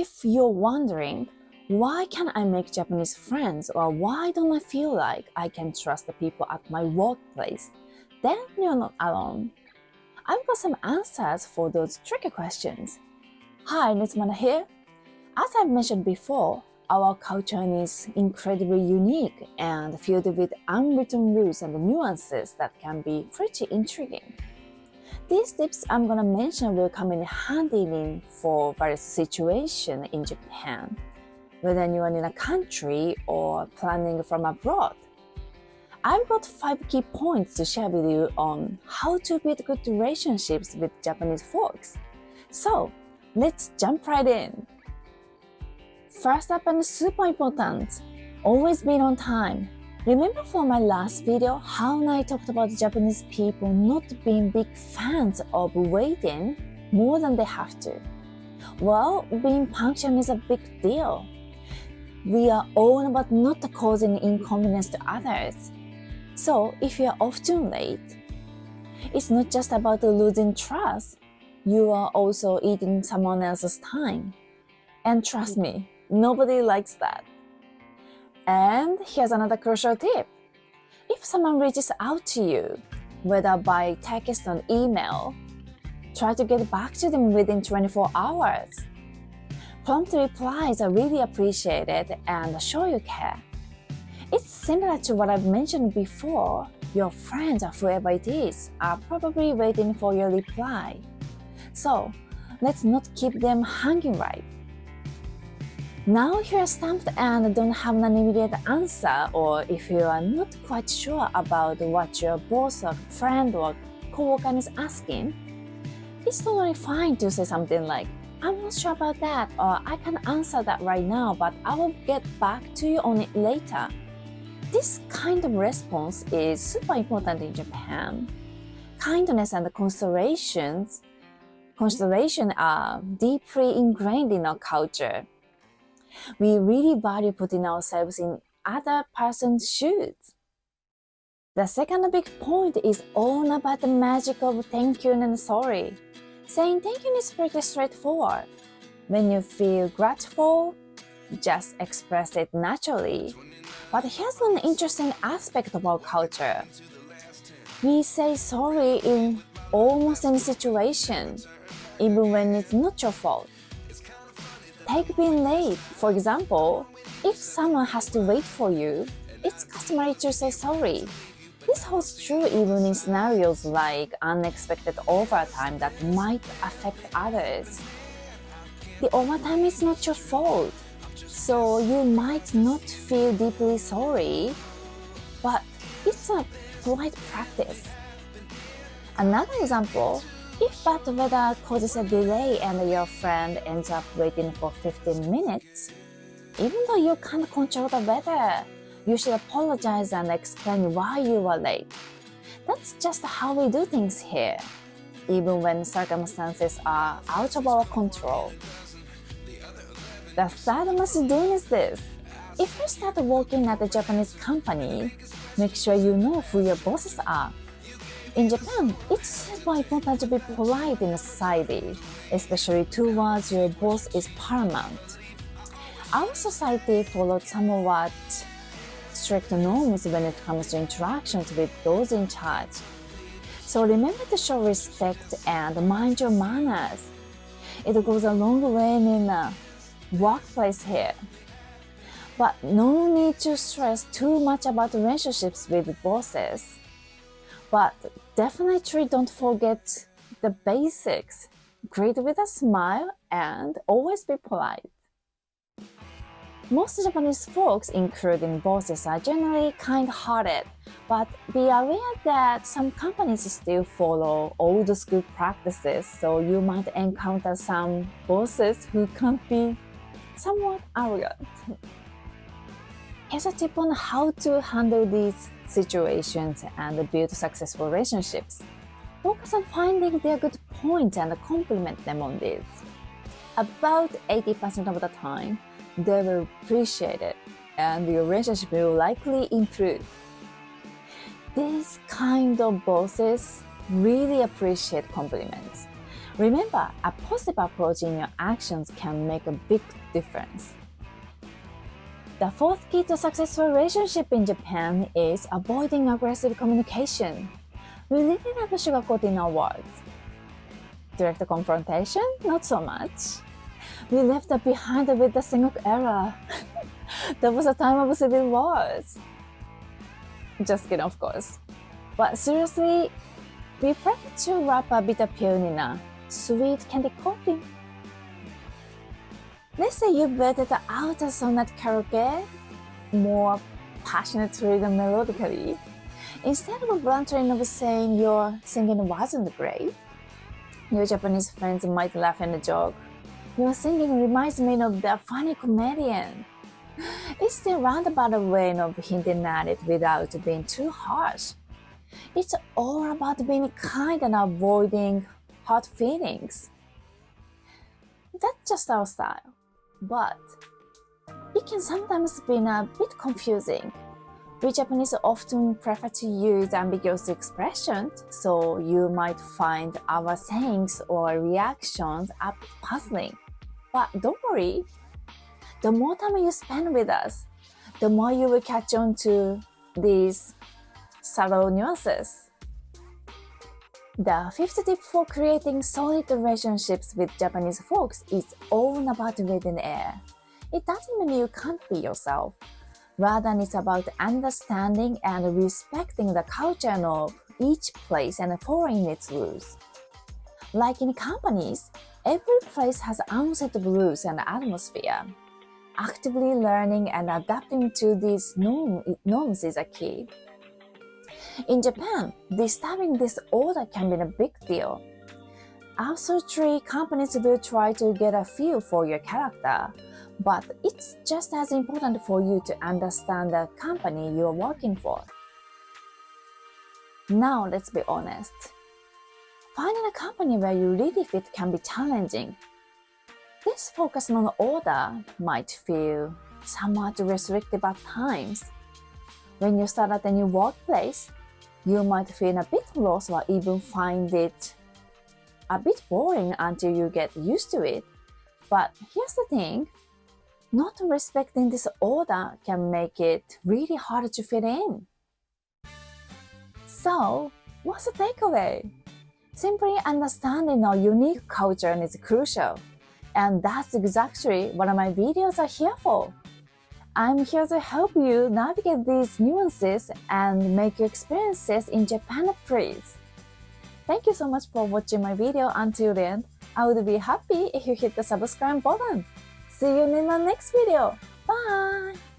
If you're wondering, why can't I make Japanese friends, or why don't I feel like I can trust the people at my workplace, then you're not alone. I've got some answers for those tricky questions. Hi, Nitsumana here. As I've mentioned before, our culture is incredibly unique and filled with unwritten rules and nuances that can be pretty intriguing. These tips I'm gonna mention will come in handy for various situations in Japan, whether you are in a country or planning from abroad. I've got 5 key points to share with you on how to build good relationships with Japanese folks. So, let's jump right in. First up, and super important, always be on time. Remember from my last video how I talked about Japanese people not being big fans of waiting more than they have to? Well, being punctual is a big deal. We are all about not causing inconvenience to others. So if you are often late, it's not just about losing trust, you are also eating someone else's time. And trust me, nobody likes that. And here's another crucial tip. If someone reaches out to you, whether by text or email, try to get back to them within 24 hours. Prompt replies are really appreciated and show you care. It's similar to what I've mentioned before. Your friends or whoever it is are probably waiting for your reply. So let's not keep them hanging, right? Now if you're stumped and don't have an immediate answer, or if you are not quite sure about what your boss or friend or coworker is asking, it's totally fine to say something like, I'm not sure about that, or I can answer that right now, but I will get back to you on it later. This kind of response is super important in Japan. Kindness and consideration are deeply ingrained in our culture. We really value putting ourselves in other person's shoes. The second big point is all about the magic of thank you and sorry. Saying thank you is pretty straightforward. When you feel grateful, just express it naturally. But here's an interesting aspect of our culture. We say sorry in almost any situation, even when it's not your fault. Take being late, for example. If someone has to wait for you, it's customary to say sorry. This holds true even in scenarios like unexpected overtime that might affect others. The overtime is not your fault, so you might not feel deeply sorry, but it's a polite practice. Another example, if bad weather causes a delay and your friend ends up waiting for 15 minutes, even though you can't control the weather, you should apologize and explain why you were late. That's just how we do things here, even when circumstances are out of our control. The third must do is this. If you start working at a Japanese company, make sure you know who your bosses are. In Japan, it's super important to be polite in society, especially towards your boss is paramount. Our society follows somewhat strict norms when it comes to interactions with those in charge. So remember to show respect and mind your manners. It goes a long way in a workplace here. But no need to stress too much about relationships with bosses. But definitely don't forget the basics. Greet with a smile and always be polite. Most Japanese folks, including bosses, are generally kind-hearted, but be aware that some companies still follow old school practices, so you might encounter some bosses who can be somewhat arrogant. Here's a tip on how to handle these situations and build successful relationships. Focus on finding their good points and compliment them on this. About 80% of the time, they will appreciate it and your relationship will likely improve. These kind of bosses really appreciate compliments. Remember, a positive approach in your actions can make a big difference. The fourth key to successful relationship in Japan is avoiding aggressive communication. We really love sugarcoating our words. Direct confrontation? Not so much. We left that behind with the Sengoku era. That was a time of civil wars. Just kidding, of course. But seriously, we prefer to wrap a bitter pill in a sweet candy coating. Let's say you belted out a song at karaoke, more passionately than melodically. Instead of bluntering of saying your singing wasn't great, your Japanese friends might laugh and joke. Your singing reminds me of the funny comedian. It's the roundabout way of hinting at it without being too harsh. It's all about being kind and avoiding hurt feelings. That's just our style. But it can sometimes be a bit confusing. We Japanese often prefer to use ambiguous expressions, so you might find our sayings or reactions a bit puzzling. But don't worry, the more time you spend with us, the more you will catch on to these subtle nuances. The fifth tip for creating solid relationships with Japanese folks is all about Renair. It doesn't mean you can't be yourself. Rather, it's about understanding and respecting the culture of each place and following its rules. Like in companies, every place has its own set of rules and atmosphere. Actively learning and adapting to these norms is a key. In Japan, disturbing this order can be a big deal. Absolutely, companies will try to get a feel for your character, but it's just as important for you to understand the company you're working for. Now, let's be honest. Finding a company where you really fit can be challenging. This focus on order might feel somewhat restrictive at times. When you start at a new workplace, you might feel a bit lost or even find it a bit boring until you get used to it. But here's the thing, not respecting this order can make it really hard to fit in. So, what's the takeaway? Simply understanding our unique culture is crucial. And that's exactly what my videos are here for. I'm here to help you navigate these nuances and make your experiences in Japan a breeze. Thank you so much for watching my video until the end. I would be happy if you hit the subscribe button. See you in the next video. Bye!